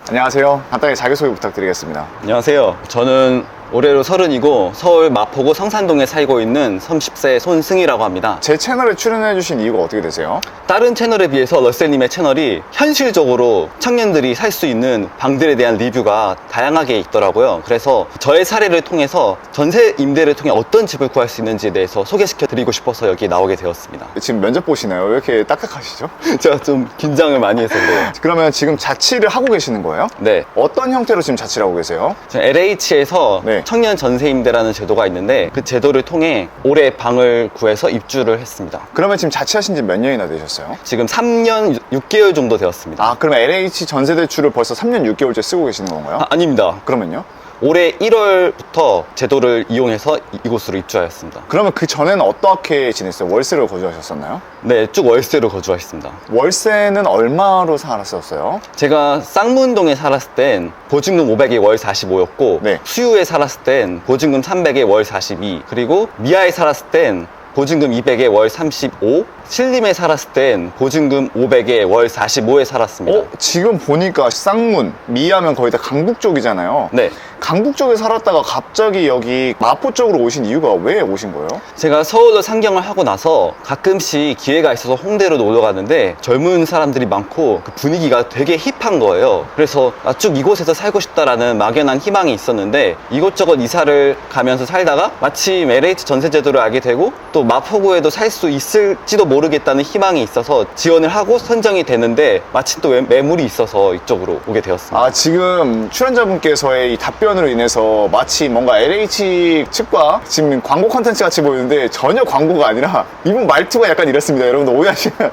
안녕하세요. 간단히 자기소개 부탁드리겠습니다. 안녕하세요. 저는 올해로 30이고 서울 마포구 성산동에 살고 있는 30세 손승희라고 합니다. 제 채널에 출연해주신 이유가 어떻게 되세요? 다른 채널에 비해서 럴세님의 채널이 현실적으로 청년들이 살 수 있는 방들에 대한 리뷰가 다양하게 있더라고요. 그래서 저의 사례를 통해서 전세 임대를 통해 어떤 집을 구할 수 있는지에 대해서 소개시켜 드리고 싶어서 여기 나오게 되었습니다. 지금 면접 보시나요? 왜 이렇게 딱딱하시죠? 제가 좀 긴장을 많이 해서 그래요. 그러면 지금 자취를 하고 계시는 거예요? 네. 어떤 형태로 지금 자취를 하고 계세요? LH에서 네. 청년 전세 임대라는 제도가 있는데 그 제도를 통해 올해 방을 구해서 입주를 했습니다. 그러면 지금 자취하신 지 몇 년이나 되셨어요? 지금 3년 6개월 정도 되었습니다. 아, 그럼 LH 전세대출을 벌써 3년 6개월째 쓰고 계시는 건가요? 아닙니다. 그러면요? 올해 1월부터 제도를 이용해서 이곳으로 입주하였습니다. 그러면 그 전에는 어떻게 지냈어요? 월세로 거주하셨었나요? 네, 쭉 월세로 거주하였습니다. 월세는 얼마로 살았었어요? 제가 쌍문동에 살았을 땐 보증금 500에 월 45였고 네. 수유에 살았을 땐 보증금 300에 월 42, 그리고 미아에 살았을 땐 보증금 200에 월 35, 신림에 살았을 땐 보증금 500에 월 45에 살았습니다. 지금 보니까 쌍문, 미하면 거의 다 강북 쪽이잖아요. 네. 강북 쪽에 살았다가 갑자기 여기 마포 쪽으로 오신 이유가 왜 오신 거예요? 제가 서울로 상경을 하고 나서 가끔씩 기회가 있어서 홍대로 놀러 가는데 젊은 사람들이 많고 그 분위기가 되게 힙한 거예요. 그래서 쭉 이곳에서 살고 싶다라는 막연한 희망이 있었는데 이곳저곳 이사를 가면서 살다가 마침 LH 전세제도를 알게 되고 또 마포구에도 살 수 있을지도 모르겠다는 희망이 있어서 지원을 하고 선정이 되는데 마침 또 매물이 있어서 이쪽으로 오게 되었습니다. 아, 지금 출연자분께서의 이 답변으로 인해서 마치 뭔가 LH 측과 지금 광고 콘텐츠 같이 보이는데 전혀 광고가 아니라 이분 말투가 약간 이렇습니다. 여러분들 오해하시면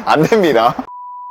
안 됩니다.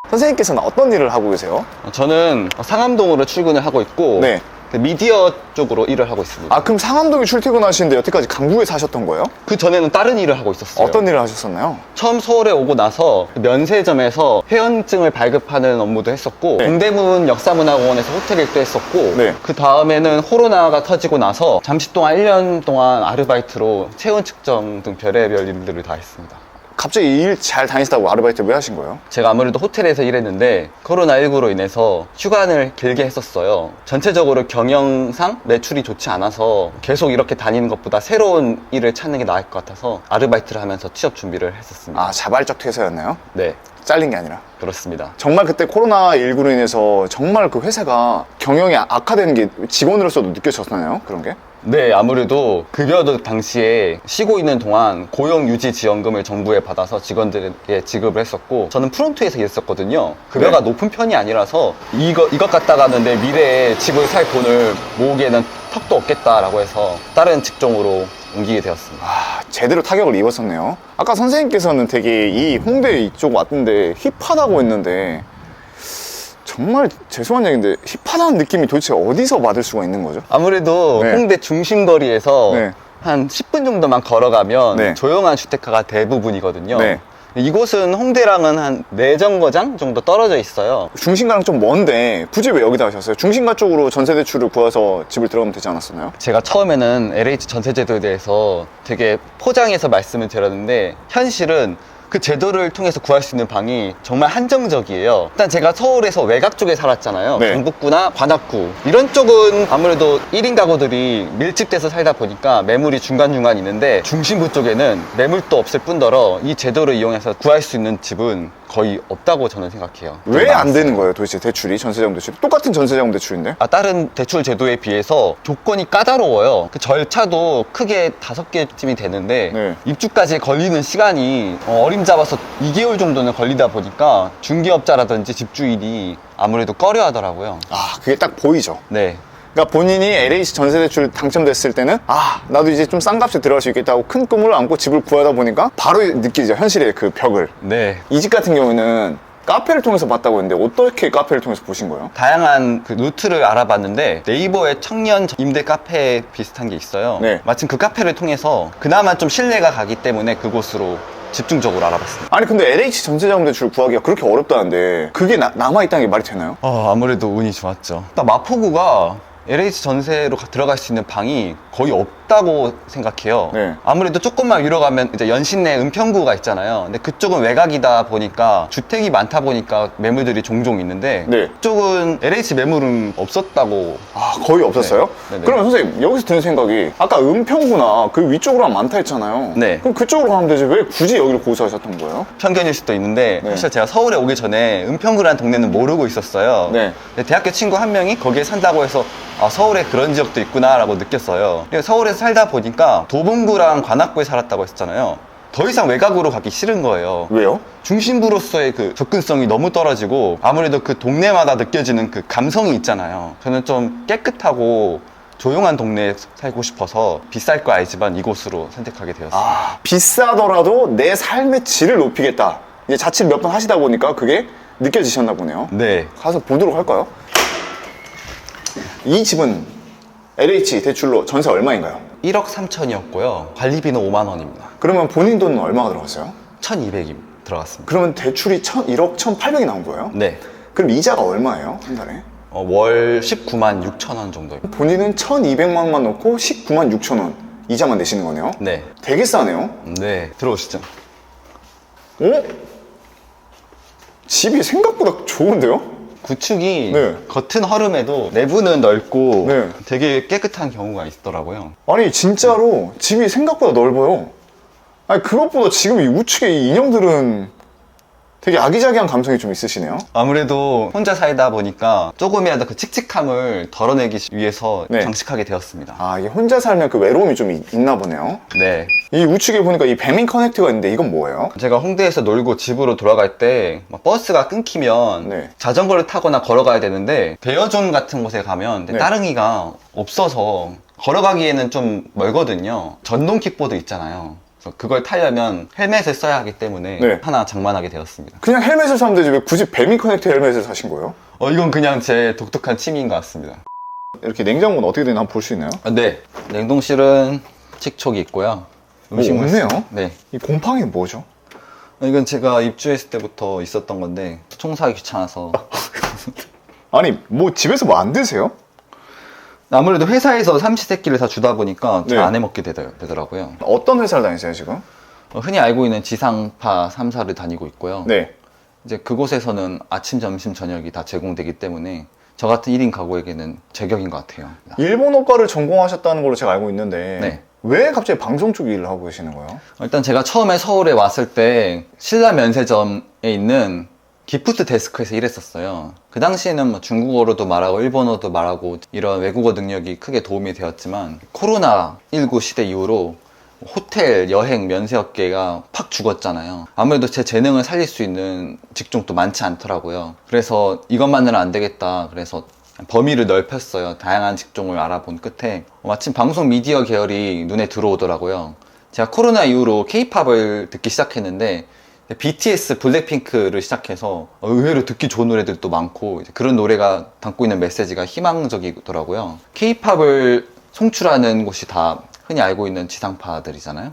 선생님께서는 어떤 일을 하고 계세요? 저는 상암동으로 출근을 하고 있고 네. 미디어 쪽으로 일을 하고 있습니다. 아, 그럼 상암동에 출퇴근하시는데 여태까지 강북에 사셨던 거예요? 그 전에는 다른 일을 하고 있었어요. 어떤 일을 하셨었나요? 처음 서울에 오고 나서 면세점에서 회원증을 발급하는 업무도 했었고 네. 동대문 역사문화공원에서 호텔 일도 했었고 네. 그 다음에는 코로나가 터지고 나서 잠시 동안 1년 동안 아르바이트로 체온 측정 등 별의별 일들을 다 했습니다. 갑자기 일 잘 다니시다고 아르바이트 왜 하신 거예요? 제가 아무래도 호텔에서 일했는데 코로나19로 인해서 휴관을 길게 했었어요. 전체적으로 경영상 매출이 좋지 않아서 계속 이렇게 다니는 것보다 새로운 일을 찾는 게 나을 것 같아서 아르바이트를 하면서 취업 준비를 했었습니다. 아, 자발적 퇴사였나요? 네, 잘린 게 아니라. 그렇습니다. 정말 그때 코로나19로 인해서 정말 그 회사가 경영이 악화되는 게 직원으로서도 느껴졌나요? 그런 게? 네, 아무래도 급여도 당시에 쉬고 있는 동안 고용유지지원금을 정부에 받아서 직원들에게 지급을 했었고 저는 프론트에서 일했었거든요. 급여가 네. 높은 편이 아니라서 이것 갖다가는 내 미래에 집을 살 돈을 모으기에는 턱도 없겠다라고 해서 다른 직종으로 옮기게 되었습니다. 아, 제대로 타격을 입었었네요. 아까 선생님께서는 되게 이 홍대 이쪽 왔는데 힙하다고 했는데 정말 죄송한 얘기인데 힙하다는 느낌이 도대체 어디서 받을 수가 있는 거죠? 아무래도 네. 홍대 중심거리에서 네. 한 10분 정도만 걸어가면 네. 조용한 주택가가 대부분이거든요. 네. 이곳은 홍대랑은 한 4정거장 정도 떨어져 있어요. 중심가랑 좀 먼데 굳이 왜 여기다 하셨어요? 중심가 쪽으로 전세대출을 구해서 집을 들어가면 되지 않았었나요? 제가 처음에는 LH 전세제도에 대해서 되게 포장해서 말씀을 드렸는데 현실은 그 제도를 통해서 구할 수 있는 방이 정말 한정적이에요. 일단 제가 서울에서 외곽 쪽에 살았잖아요. 네. 강북구나 관악구 이런 쪽은 아무래도 1인 가구들이 밀집돼서 살다 보니까 매물이 중간중간 있는데 중심부 쪽에는 매물도 없을 뿐더러 이 제도를 이용해서 구할 수 있는 집은 거의 없다고 저는 생각해요. 왜 안 되는 거예요 도대체 대출이? 전세자금 대출 똑같은 전세자금 대출인데? 다른 대출 제도에 비해서 조건이 까다로워요. 그 절차도 크게 5개쯤이 되는데 네. 입주까지 걸리는 시간이 어림잡아서 2개월 정도는 걸리다 보니까 중개업자라든지 집주인이 아무래도 꺼려 하더라고요. 아, 그게 딱 보이죠. 네. 그러니까 본인이 LH 전세대출 당첨됐을 때는 아, 나도 이제 좀 싼 값에 들어갈 수 있겠다고 큰 꿈을 안고 집을 구하다 보니까 바로 느끼죠, 현실의 그 벽을. 네. 이 집 같은 경우는 카페를 통해서 봤다고 했는데 어떻게 카페를 통해서 보신 거예요? 다양한 그 루트를 알아봤는데 네이버에 청년 임대 카페 비슷한 게 있어요. 네. 마침 그 카페를 통해서 그나마 좀 신뢰가 가기 때문에 그곳으로 집중적으로 알아봤습니다. 아니 근데 LH 전세자금 대출 구하기가 그렇게 어렵다는데 그게 남아있다는 게 말이 되나요? 아무래도 운이 좋았죠. 일단 마포구가 LH 전세로 들어갈 수 있는 방이 거의 없다고 생각해요. 네. 아무래도 조금만 위로 가면 이제 연신내 은평구가 있잖아요. 근데 그쪽은 외곽이다 보니까 주택이 많다 보니까 매물들이 종종 있는데 네. 그쪽은 LH 매물은 없었다고. 아, 거의 없었어요? 네. 네네. 그러면 선생님, 여기서 드는 생각이 아까 은평구나 그 위쪽으로 하면 많다 했잖아요. 네. 그럼 그쪽으로 가면 되지 왜 굳이 여기를 고수하셨던 거예요? 편견일 수도 있는데 네. 사실 제가 서울에 오기 전에 은평구라는 동네는 모르고 있었어요. 네. 근데 대학교 친구 한 명이 거기에 산다고 해서 아, 서울에 그런 지역도 있구나 라고 느꼈어요. 그리고 서울에서 살다 보니까 도봉구랑 관악구에 살았다고 했잖아요. 더 이상 외곽으로 가기 싫은 거예요. 왜요? 중심부로서의 그 접근성이 너무 떨어지고 아무래도 그 동네마다 느껴지는 그 감성이 있잖아요. 저는 좀 깨끗하고 조용한 동네에 살고 싶어서 비쌀 거 알지만 이곳으로 선택하게 되었습니다. 아, 비싸더라도 내 삶의 질을 높이겠다. 이제 자취를 몇 번 하시다 보니까 그게 느껴지셨나 보네요. 네. 가서 보도록 할까요? 이 집은 LH 대출로 전세 얼마인가요? 1억 3천이었고요. 관리비는 5만 원입니다. 그러면 본인 돈은 얼마가 들어갔어요? 1,200이 들어갔습니다. 그러면 대출이 1억 1,800이 나온 거예요? 네. 그럼 이자가 얼마예요? 한 달에? 월 19만 6천 원 정도입니다. 본인은 1,200만 원만 넣고 19만 6천 원 이자만 내시는 거네요? 네. 되게 싸네요? 네. 들어오시죠. 어? 집이 생각보다 좋은데요? 구축이 네. 겉은 허름해도 내부는 넓고 네. 되게 깨끗한 경우가 있더라고요. 아니 진짜로 집이 생각보다 넓어요. 아니 그것보다 지금 이 우측의 이 인형들은 되게 아기자기한 감성이 좀 있으시네요. 아무래도 혼자 살다 보니까 조금이라도 그 칙칙함을 덜어내기 위해서 네. 장식하게 되었습니다. 아 이게 혼자 살면 그 외로움이 좀 있나 보네요. 네. 이 우측에 보니까 이 배민 커넥트가 있는데 이건 뭐예요? 제가 홍대에서 놀고 집으로 돌아갈 때 막 버스가 끊기면 네. 자전거를 타거나 걸어가야 되는데 대여존 같은 곳에 가면 네. 따릉이가 없어서 걸어가기에는 좀 멀거든요. 전동 킥보드 있잖아요. 그래서 그걸 타려면 헬멧을 써야 하기 때문에 네. 하나 장만하게 되었습니다. 그냥 헬멧을 사면 되지 왜 굳이 배민 커넥트 헬멧을 사신 거예요? 이건 그냥 제 독특한 취미인 것 같습니다. 이렇게 냉장고는 어떻게 되나 한번 볼 수 있나요? 네. 냉동실은 칙촉이 있고요. 음식물 없네요. 네. 이 곰팡이는 뭐죠? 이건 제가 입주했을 때부터 있었던 건데 청소하기 귀찮아서 아니 뭐 집에서 뭐 안 드세요? 아무래도 회사에서 삼시세끼를 다 주다 보니까 잘 네. 안 해먹게 되더라고요. 어떤 회사를 다니세요 지금? 흔히 알고 있는 지상파 3사를 다니고 있고요. 네. 이제 그곳에서는 아침, 점심, 저녁이 다 제공되기 때문에 저 같은 1인 가구에게는 제격인 것 같아요. 일본어과를 전공하셨다는 걸로 제가 알고 있는데 네. 왜 갑자기 방송 쪽 일을 하고 계시는 거예요? 일단 제가 처음에 서울에 왔을 때 신라 면세점에 있는 기프트 데스크에서 일했었어요. 그 당시에는 뭐 중국어로도 말하고 일본어도 말하고 이런 외국어 능력이 크게 도움이 되었지만 코로나19 시대 이후로 호텔, 여행, 면세업계가 팍 죽었잖아요. 아무래도 제 재능을 살릴 수 있는 직종도 많지 않더라고요. 그래서 이것만으로는 안 되겠다. 그래서 범위를 넓혔어요. 다양한 직종을 알아본 끝에 마침 방송 미디어 계열이 눈에 들어오더라고요. 제가 코로나 이후로 K-팝을 듣기 시작했는데 BTS, 블랙핑크를 시작해서 의외로 듣기 좋은 노래들도 많고 그런 노래가 담고 있는 메시지가 희망적이더라고요. K-팝을 송출하는 곳이 다 흔히 알고 있는 지상파들이잖아요.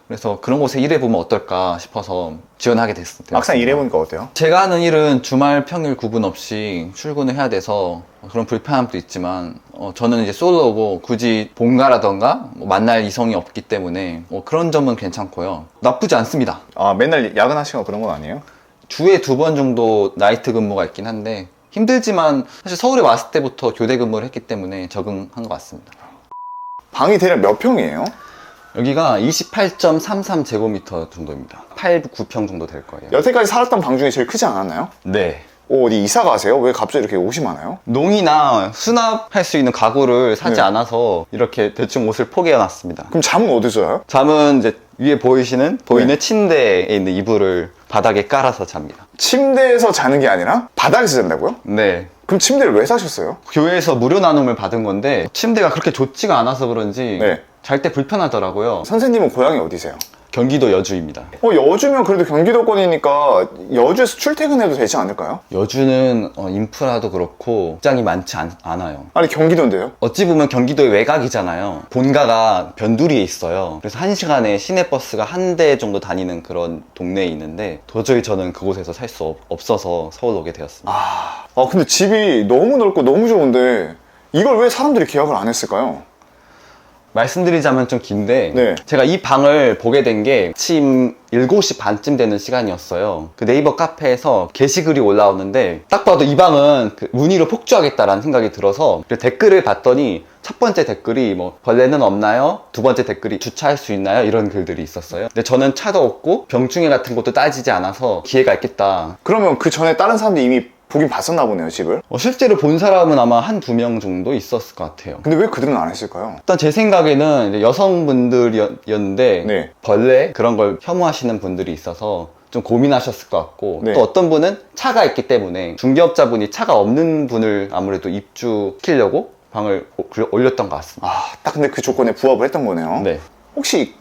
그래서 그런 곳에 일해보면 어떨까 싶어서 지원하게 됐습니다. 막상 일해보니까 어때요? 제가 하는 일은 주말 평일 구분 없이 출근을 해야 돼서 그런 불편함도 있지만 저는 이제 솔로고 굳이 본가라던가 만날 이성이 없기 때문에 그런 점은 괜찮고요. 나쁘지 않습니다. 아 맨날 야근하시거나 그런 건 아니에요? 주에 2번 정도 나이트 근무가 있긴 한데 힘들지만 사실 서울에 왔을 때부터 교대 근무를 했기 때문에 적응한 것 같습니다. 방이 대략 몇 평이에요? 여기가 28.33제곱미터 정도입니다. 8, 9평 정도 될 거예요. 여태까지 살았던 방 중에 제일 크지 않았나요? 네. 어디 이사 가세요? 왜 갑자기 이렇게 옷이 많아요? 농이나 수납할 수 있는 가구를 사지 네. 않아서 이렇게 대충 옷을 포개해 놨습니다. 그럼 잠은 어디서 자요? 잠은 이제 위에 보이는 네. 침대에 있는 이불을 바닥에 깔아서 잡니다. 침대에서 자는 게 아니라 바닥에서 잔다고요? 네. 그럼 침대를 왜 사셨어요? 교회에서 무료 나눔을 받은 건데 침대가 그렇게 좋지가 않아서 그런지 네. 잘 때 불편하더라고요. 선생님은 고향이 어디세요? 경기도 여주입니다. 여주면 그래도 경기도권이니까 여주에서 출퇴근해도 되지 않을까요? 여주는 인프라도 그렇고 직장이 많지 않아요. 아니 경기도인데요? 어찌 보면 경기도의 외곽이잖아요. 본가가 변두리에 있어요. 그래서 1시간에 시내버스가 한 대 정도 다니는 그런 동네에 있는데 도저히 저는 그곳에서 살 수 없어서 서울 오게 되었습니다. 근데 집이 너무 넓고 너무 좋은데 이걸 왜 사람들이 계약을 안 했을까요? 말씀드리자면 좀 긴데 네. 제가 이 방을 보게 된 게 아침 7시 반쯤 되는 시간이었어요. 그 네이버 카페에서 게시글이 올라오는데 딱 봐도 이 방은 그 문의로 폭주하겠다라는 생각이 들어서 댓글을 봤더니 첫 번째 댓글이 뭐 벌레는 없나요? 두 번째 댓글이 주차할 수 있나요? 이런 글들이 있었어요. 근데 저는 차도 없고 병충해 같은 것도 따지지 않아서 기회가 있겠다. 그러면 그 전에 다른 사람들이 이미 보긴 봤었나 보네요, 집을. 실제로 본 사람은 아마 한 두 명 정도 있었을 것 같아요. 근데 왜 그들은 안 했을까요? 일단 제 생각에는 이제 여성분들이었는데 네. 벌레 그런 걸 혐오하시는 분들이 있어서 좀 고민하셨을 것 같고 네. 또 어떤 분은 차가 있기 때문에 중개업자분이 차가 없는 분을 아무래도 입주시키려고 방을 올렸던 것 같습니다. 아, 딱 근데 그 조건에 부합을 했던 거네요. 네. 혹시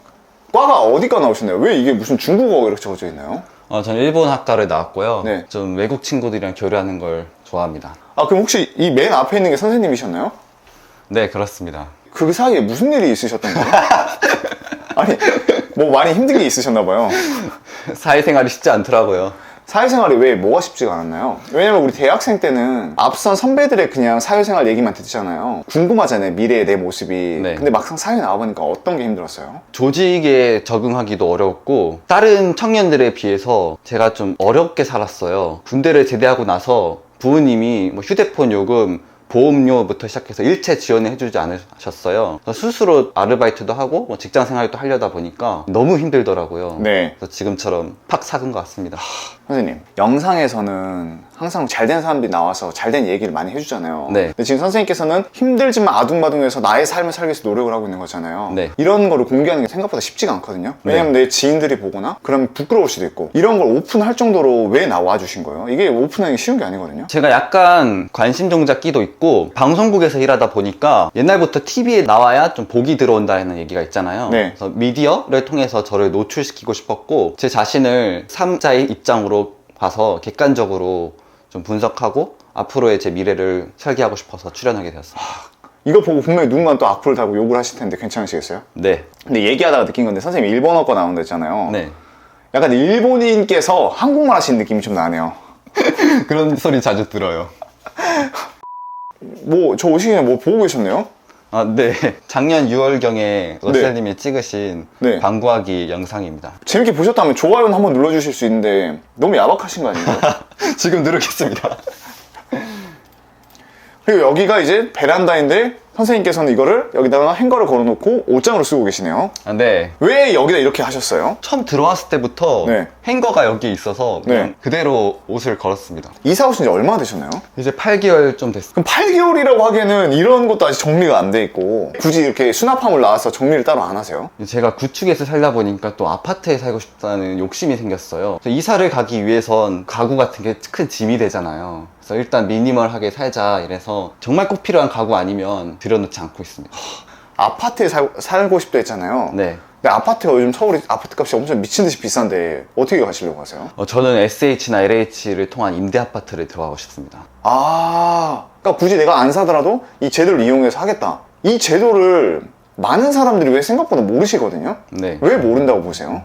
과가 어디과 나오셨나요? 왜 이게 무슨 중국어 이렇게 적어져 있나요? 저는 일본 학과를 나왔고요. 네. 좀 외국 친구들이랑 교류하는 걸 좋아합니다. 아, 그럼 혹시 이 맨 앞에 있는 게 선생님이셨나요? 네, 그렇습니다. 그 사이에 무슨 일이 있으셨던 거예요? 아니, 뭐 많이 힘든 게 있으셨나 봐요. 사회생활이 쉽지 않더라고요. 사회생활이 왜 뭐가 쉽지가 않았나요? 왜냐면 우리 대학생 때는 앞선 선배들의 그냥 사회생활 얘기만 듣잖아요. 궁금하잖아요, 미래의 내 모습이. 네. 근데 막상 사회 나와보니까 어떤 게 힘들었어요? 조직에 적응하기도 어려웠고 다른 청년들에 비해서 제가 좀 어렵게 살았어요. 군대를 제대하고 나서 부모님이 뭐 휴대폰 요금, 보험료부터 시작해서 일체 지원을 해주지 않으셨어요. 그래서 스스로 아르바이트도 하고 뭐 직장 생활도 하려다 보니까 너무 힘들더라고요. 네. 그래서 지금처럼 팍 삭은 것 같습니다. 선생님, 영상에서는 항상 잘된 사람들이 나와서 잘된 얘기를 많이 해주잖아요. 네. 근데 지금 선생님께서는 힘들지만 아둥바둥해서 나의 삶을 살기 위해서 노력을 하고 있는 거잖아요. 네. 이런 거를 공개하는 게 생각보다 쉽지가 않거든요. 왜냐면 내 지인들이 보거나 그러면 부끄러울 수도 있고 이런 걸 오픈할 정도로 왜 나와 주신 거예요? 이게 오픈하기 쉬운 게 아니거든요. 제가 약간 관심종잡기도 있고 방송국에서 일하다 보니까 옛날부터 TV에 나와야 좀 복이 들어온다는 얘기가 있잖아요. 네. 그래서 미디어를 통해서 저를 노출시키고 싶었고 제 자신을 3자의 입장으로 봐서 객관적으로 좀 분석하고 앞으로의 제 미래를 설계하고 싶어서 출연하게 되었습니다. 이거 보고 분명히 누군가 또 악플을 달고 욕을 하실 텐데 괜찮으시겠어요? 네. 근데 얘기하다가 느낀 건데 선생님 일본어과 나온다 했잖아요. 네. 약간 일본인께서 한국말 하시는 느낌이 좀 나네요. 그런 소리 자주 들어요. 뭐 저 오시기 전에 뭐 보고 계셨네요? 아, 네. 작년 6월경에 러셀님이 찍으신 네. 방구하기 영상입니다. 재밌게 보셨다면 좋아요는 한번 눌러주실 수 있는데 너무 야박하신 거 아닌가요? 지금 누르겠습니다. 그리고 여기가 이제 베란다인데 선생님께서는 이거를 여기다가 행거를 걸어놓고 옷장으로 쓰고 계시네요. 아, 네. 왜 여기다 이렇게 하셨어요? 처음 들어왔을 때부터 네. 행거가 여기 있어서 그냥 네. 그대로 옷을 걸었습니다. 이사 오신 지 얼마나 되셨나요? 이제 8개월 좀 됐어요. 그럼 8개월이라고 하기에는 이런 것도 아직 정리가 안 돼 있고 굳이 이렇게 수납함을 나와서 정리를 따로 안 하세요? 제가 구축에서 살다 보니까 또 아파트에 살고 싶다는 욕심이 생겼어요. 그래서 이사를 가기 위해선 가구 같은 게 큰 짐이 되잖아요. 그래서 일단 미니멀하게 살자 이래서 정말 꼭 필요한 가구 아니면 들여놓지 않고 있습니다. 아파트에 살고 싶다 했잖아요. 네. 근데 아파트가 요즘 서울이 아파트 값이 엄청 미친 듯이 비싼데 어떻게 가시려고 하세요? 저는 SH나 LH를 통한 임대 아파트를 들어가고 싶습니다. 아, 그러니까 굳이 내가 안 사더라도 이 제도를 이용해서 하겠다. 이 제도를 많은 사람들이 왜 생각보다 모르시거든요? 네. 왜 모른다고 보세요?